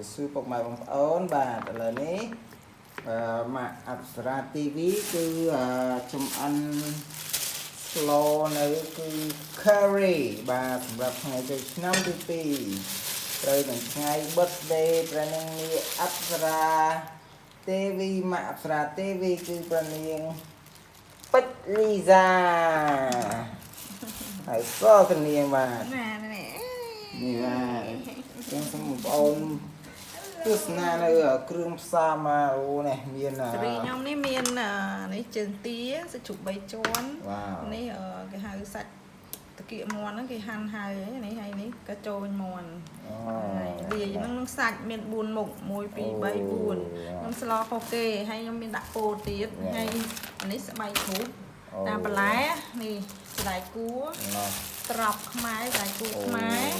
Sư phục mày bằng ổn bà là ní mà Apsara TV cứ chụp ăn slow này cứ curry bà gặp ngày từ năm thứ tư rồi đến ngày birthday training ni Apsara TV mà Apsara TV cứ training Bích Lisa hãy so cái này màนี่ว่ายังสมุนโอนទស្សនានៅគ្រឿងផ្សារមកអូនេះមានសេរីខ្ញុំនេះមាននេះជើងទាសាច់ជ្រូក3ជាន់នេះគេហៅសាច់តាគៀកមាន់ហ្នឹងគេហាន់ហើយនេះហើយនេះក៏ចូលមាន់ហើយលាយហ្នឹងនឹងសាច់មាន4មុខ1 2 3 4ខ្ញុំស្លខុសគេហើយខ្ញុំមានដាក់ពោតទៀតហើយនេះស្បែកជ្រូកតាមបន្លែនេះស្បែកគួរត្រប់ខ្មែរស្បែកគួរខ្មែរ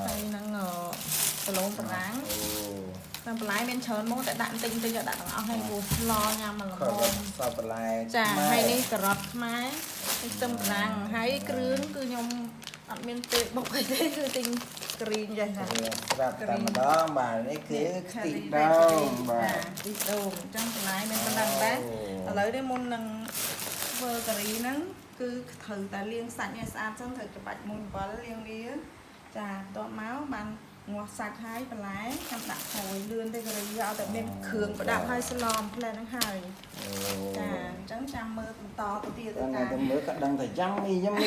ហើយនឹងសឡូនបារាំងតាមបន្លែមានច្រើនមកតែដាក់បន្តិចដាក់ទាំងអស់ហើយពោះស្លញ៉ាំមកល្មមសពបន្លែចាហើយនេះការ៉ុតខ្មែរខ្ទឹមបារាំងហើយគ្រឿងគឺខ្ញុំអត់មានពេលបុកអីទេគឺទិញគ្រីងចេះណាស្រាប់តែម្ដងបាទនេះគឺខ្ទិះដូងបាទខ្ទិះដូងអញ្ចឹងបន្លែមានប៉ុណ្ណឹងដែរឥឡូវនេះមុននឹងធ្វើការីហ្នឹងគឺត្រូវតែលាងសាច់ឲ្យស្អាតសិនត្រូវច្បាច់មួយអំបិលលាងវាចាបន្ទាប់មកបានងាស់សាច់ហើយបន្លែចាំដាក់ក្រួយលឿនទេការីឲ្យតែមានគ្រឿងប្រដាប់ហើយស្លំផ្លែហ្នឹងហើយចាអញ្ចឹងចាំមើលបន្តទៅទៀតទៅមើលក៏ដឹងថាយ៉ាងនេះដែរ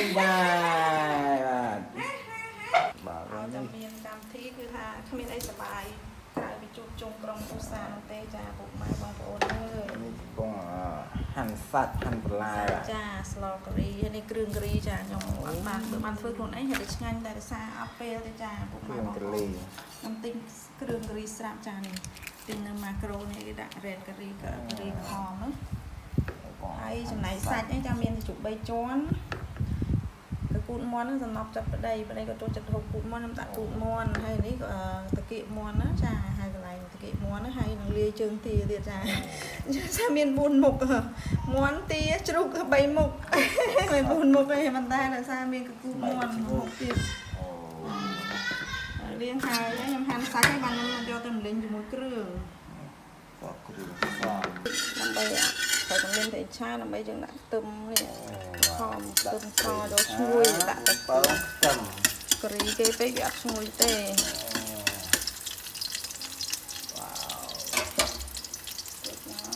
បាទឲ្យតែមានកម្មវិធីគឺថាគ្មានអីសប្បាយក្រៅពីជួបជុំក្រុមគ្រួសារនោះទេចាពុកម៉ែបងប្អូនអើយនេះកំពុងហាន់សាច់ហាន់បន្លែចាស្លការីហើយនេះគ្រឿងការីចាខ្ញុំអត់បានធ្វើខ្លួនឯងតែឆ្ងាញ់តែរសារអត់ពេលទេចាពុកម៉ែបងប្អូនខ្ញុំទិញគ្រឿងការីស្រាប់ចានេះទិញនៅម៉ាក្រូនេះគេដាក់រ៉េតការីការីខំនោះហើយចំណែកសាច់នេះចាមានជ្រូក3ជាន់ពូតមាន់ហ្នឹងសំណប់ចិត្តប្តីក៏ចូលចិត្តហូបពូតមាន់ខ្ញុំដាក់ពូតមាន់ហើយនេះតាគៀកមាន់ណាចាហើយកន្លែងតាគៀកមាន់ណាហើយនឹងលាយជើងទាទៀតចាថាមាន4មុខមាន់ទាជ្រូក3មុខមិន4មុខទេប៉ុន្តែដោយសារមានកគូមាន់មុខទៀតលាងហើយខ្ញុំហាន់សាច់ហើយបានខ្ញុំយកទៅម្លឹងជាមួយគ្រឿងដើម្បីតែតម្លៃតែឆាដើម្បីយើងដាក់ខ្ទឹមនេះខំខ្ទឹមសចូលឈ្ងុយដាក់ទៅបើខ្ទឹមការីគេពេកវាអត់ឈ្ងុយទេវ៉ា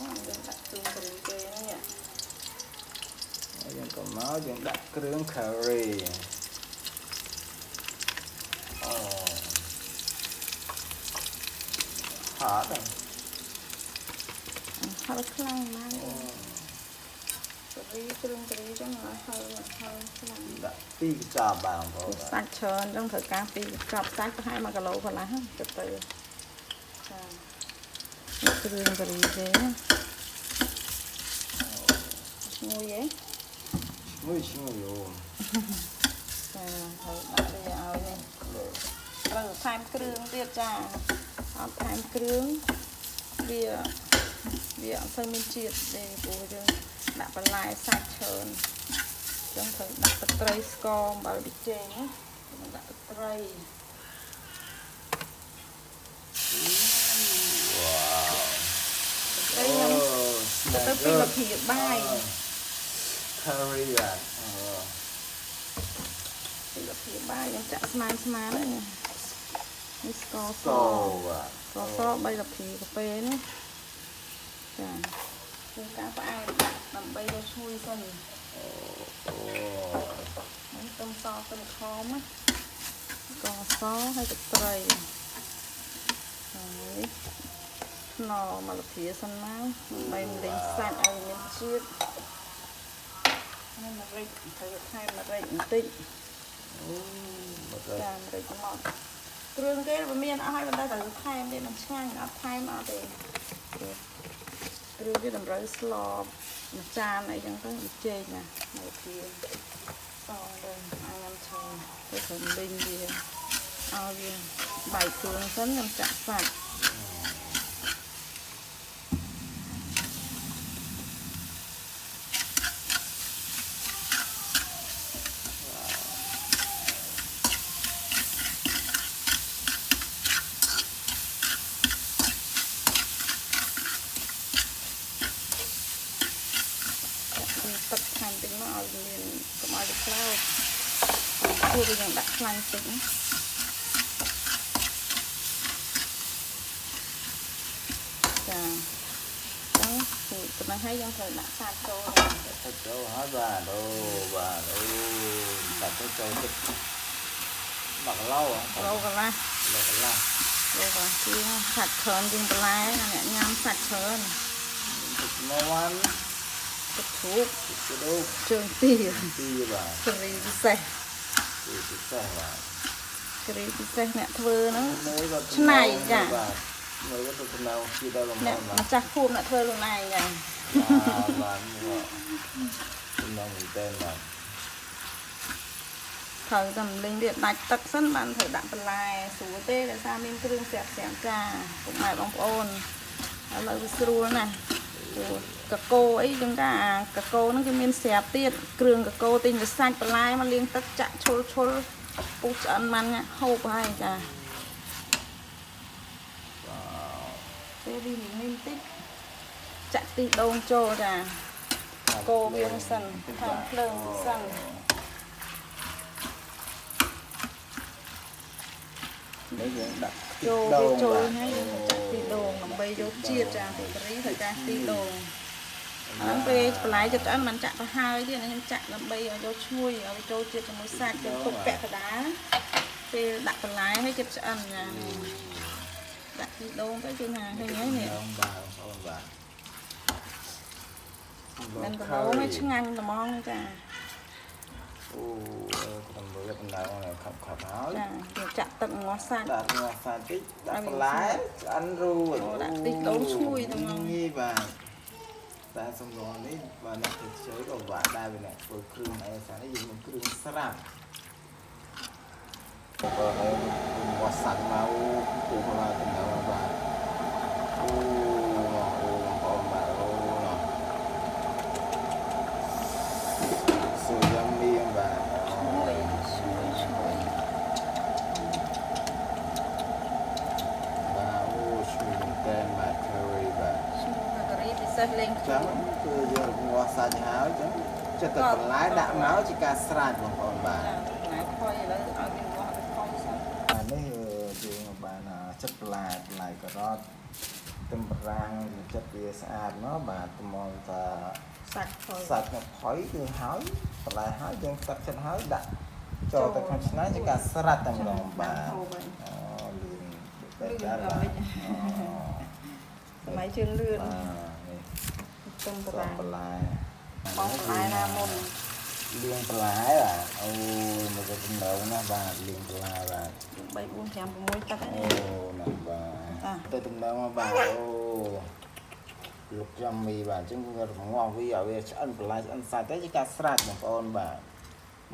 វយើងដាក់គ្រឿងការីគេនេះយើងក៏មកយើងដាក់គ្រឿង curry ហត់ហើយខ្លាំងណាស់ការីគ្រឿងការីចឹងហើយខ្លាំងដាក់2កញ្ចប់បាទបងប្អូនសាច់ច្រើនចឹងត្រូវការ2កញ្ចប់សាច់ប្រហែល1គីឡូកន្លះទៅចាគ្រឿងការីទេឈ្ងុយហ៎ឈ្ងុយអូចាហើយដាក់វាឲ្យនេះត្រូវថែមគ្រឿងទៀតចាអត់ថែមគ្រឿងវាអត់សូវមានជាតិទេព្រោះយើងដាក់បន្លែសាច់ច្រើនចឹងត្រូវដាក់ទឹកត្រីស្ករអំបិលប៊ីចេងណាដាក់ទឹកត្រីទៅពីលភីបាយ curry ពីលភីបាយខ្ញុំចាក់ស្មានហ្នឹងនេះស្ករស3លភីកាហ្វេណាចាគឺការផ្អែមដើម្បីឲ្យឈ្ងុយសិននេះខ្ទឹមសខ្ទឹមខមណាស្ករសហើយទឹកត្រីហើយខ្នុរមកលភាសិនមកដើម្បីម្លេងសាច់ឲ្យមានជាតិនេះម្រេចត្រូវថែមម្រេចបន្តិចចាម្រេចមកគ្រឿងគេវាមានអស់ហើយប៉ុន្តែត្រូវថែមទេមិនឆ្ងាញ់អត់ថែមអត់ទេគ្រឿងវាតម្រូវស្លមួយចានអីចឹងទៅវាចេកណាមកពីសទៅអាញ៉ាំឆាទៅព្រមលេងវាឲ្យវាបែកគ្រឿងសិនខ្ញុំចាក់សាច់ ឲ្យវាខ្លោចពួកវាយើងដាក់ខ្លាញ់តិចចាចឹងគឺប៉ុណ្ណឹងហើយយើងត្រូវដាក់សាច់ចូលចូលហើយបាទអូដាក់ទៅចូលទឹកបាក់ឡោឡូកន្លះជាងសាច់ច្រើនជាងបន្លែអ្នកញ៉ាំសាច់ច្រើន ទឹកមកវ៉ាន់ ទឹកជ្រូក ដូក ជើងទាបាទ ការីពិសេស បាទ ការីពិសេសអ្នកធ្វើហ្នឹងឆ្នៃចាបាទមើលទៅដំណើរជាដល់លំអ្នកម្ចាស់ខួបអ្នកធ្វើខ្លួនឯងចាបាទដំណើរមែនតើបាទត្រូវតែលីងវាដាច់ទឹកសិនបានត្រូវដាក់បន្លែស្រួលទេដោយសារមានគ្រឿងស្រាប់ចាពុកម៉ែបងប្អូនឥឡូវវាស្រួលណាស់កកូអីចឹងថាកកូហ្នឹងគឺមានស្រាប់ទៀតគ្រឿងកកូទិញវាសាច់បន្លែមកលាងទឹកចាក់ឈុលពុះឆ្អិនមិនហូបហើយចាពេលវាមានតិចចាក់ខ្ទិះដូងចូលចាកូវាសិនខាងភ្លើងសិននេះយើងដាក់ចូលវាចូលហើយយើងចាក់ទីដូងដើម្បីយកជាតិចាពីការីត្រូវចាក់ទីដូងហ្នឹងពេលបន្លែចិត្តឆ្អិនមិនចាក់ទៅហើយទៀតខ្ញុំចាក់ដើម្បីឲ្យយកឈ្ងុយឲ្យចូលជាតិជាមួយសាច់ទៅទុកពាក់កណ្ដាលពេលដាក់បន្លែឲ្យចិត្តឆ្អិនចាដាក់ទីដូងទៅគឺថាឃើញហើយនេះបាទអូនបាទមិនដំណោឲ្យឆ្ងាញ់ត្មងចាអូខ្ញុំមើលដំណើរហ្នឹងខាប់ហើយចាយើងចាក់ទឹកងាស់សាច់ដាក់ងាស់សាច់តិចដាក់បន្លែឆ្អិនរួចដាក់ទីដូងឈ្ងុយត្មងនេះបាទតែសំឡងនេះបាទអ្នកធ្វើខ្ចីក៏បាទដែរវាអ្នកធ្វើគ្រឿងអីស្អាតនេះយើងមានគ្រឿងស្រាប់បើហើយងាស់សាច់មកពូកមកដំណើរបាទអូបងបាទអូយ៉ាំមីបាទឈ្ងុយបាទអូឈ្ងុយតែបាទ curry បាទឈ្ងុយការីពិសេសលេងចឹងគឺយើងងាស់សាច់ហើយចឹងចិត្តតែបន្លែដាក់មកជាការស្រេចបងប្អូនបាទបន្លែខុយឥឡូវឲ្យវាងាស់ឲ្យខុយសិនអានេះយើងបានចិត្តបន្លែការ៉ុតទឹកប្រាំងចិត្តវាស្អាតមកបាទត្មងថាសាច់មកផុយគឺហើយបន្លែហើយយើងទឹកចិត្តហើយដាក់ចូលទៅក្នុងឆ្នាំងជាការស្រេចតែម្ដងបាទអូលឿនបែបដែរបាទសម័យជឿនលឿនទឹកបន្លែបងបន្លែណាមុនលាងបន្លែបាទអូមកទៅដំណើរណាបាទលាងបន្លែបាទ3 4 5 6ទឹកអូណាបាទទៅដំណើរមកបាទអូលោកចាំមីបាទអញ្ចឹងវារងាស់វាឲ្យវាឆ្អិនបន្លែឆ្អិនសាច់ទៅជាការស្រេចបងប្អូនបាទ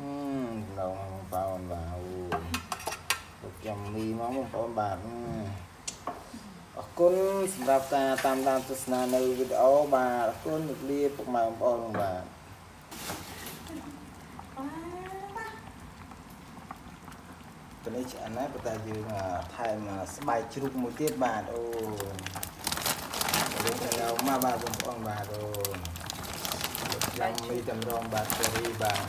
ដំណើរបងប្អូនបាទអូលោកចាំមីមកបងប្អូនបាទអរគុណសម្រាប់ការតាមដានទស្សនានៅវីដេអូបាទអរគុណជម្រាបពុកម៉ែបងប្អូនបាទតនេះឆ្អិនណាស់ប៉ុន្តែយើងថែមស្បែកជ្រូកមួយទៀតបាទអូយើងទៅមកបាទបងប្អូនបាទអូយ៉ាងមីតម្រងបាទសេរីបាទ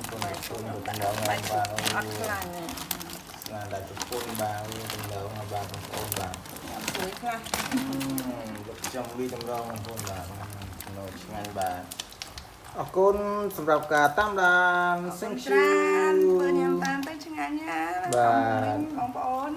គុណតម្រងបាទអូអត់ខ្លាំងទេស្នាដៃប្រពន្ធបាទតម្រងបាទបងប្អូនបាទស្រួយខ្លះលោកចំមីតម្រងបងប្អូនបាទនៅឆ្ងាញ់បាទអរគុណសម្រាប់ការតាមដានសឹងច្រើនធ្វើញ៉ាំតាមទៅឆ្ងាញ់ណាបាទបងប្អូន